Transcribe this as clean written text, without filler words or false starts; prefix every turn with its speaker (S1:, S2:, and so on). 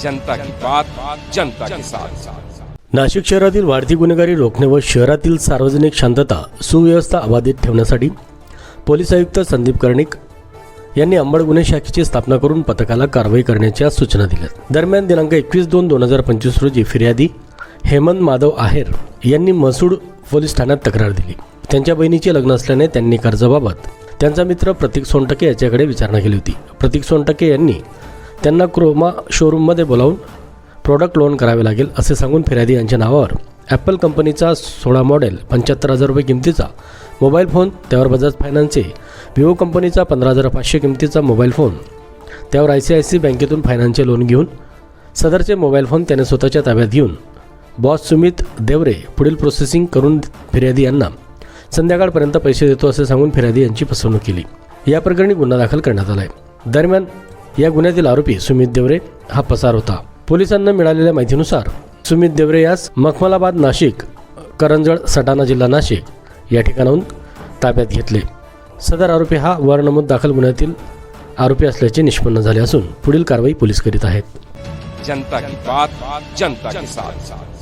S1: जनता की बात, जनता के साथ।
S2: नाशिक शहरातील वाढती गुन्हेगारी रोखणे व शहरातील सार्वजनिक शांतता सुव्यवस्था अबाधित ठेवण्यासाठी पोलीस आयुक्त संदीप कर्णिक यांनी अंबड गुन्हे शाखेची स्थापना करून पथकाला कारवाई करण्याच्या सूचना दिल्या। दरम्यान दिनांक 21/2/2025 रोजी फिर्यादी हेमंत माधव आहेर यांनी मसूड पोलीस ठाण्यात तक्रार दिली। त्यांच्या बहिणीचे लग्न असल्याने त्यांनी कर्जाबाबत त्यांचा मित्र प्रतीक सोनटके याच्याकडे विचारणा केली होती। प्रतीक सोनटके यांनी त्यांना क्रोमा शोरूममध्ये बोलावून प्रोडक्ट लोन करावे लागेल असे सांगून फिर्यादी यांच्या नावावर ॲपल कंपनीचा 16 मॉडेल 75,000 रुपये किमतीचा मोबाईल फोन, त्यावर बजाज फायनान्सचे विवो कंपनीचा 15,500 किमतीचा मोबाईल फोन, त्यावर ICICI बँकेतून फायनान्सचे लोन घेऊन सदरचे मोबाईल फोन त्याने स्वतःच्या ताब्यात घेऊन बॉस सुमित देवरे पुढील प्रोसेसिंग करून फिर्यादी यांना संध्याकाळपर्यंत पैसे देतो असे सांगून फिर्यादी यांची फसवणूक केली। या प्रकरणी गुन्हा दाखल करण्यात आला आहे। दरम्यान या गुन्ह्यातील आरोपी सुमित देवरे हा पसार होता। पोलिसांना मिळालेल्या माहितीनुसार सुमित देवरे यास मखमलाबाद नाशिक करंजळ सटाणा जिल्हा नाशिक या ठिकाणाहून ताब्यात घेतले। सदर आरोपी हा वर नमूद दाखल गुन्ह्यातील आरोपी असल्याचे निष्पन्न झाले असून पुढील कारवाई पोलीस करीत आहेत।
S1: जनता की बात, जनता के साथ।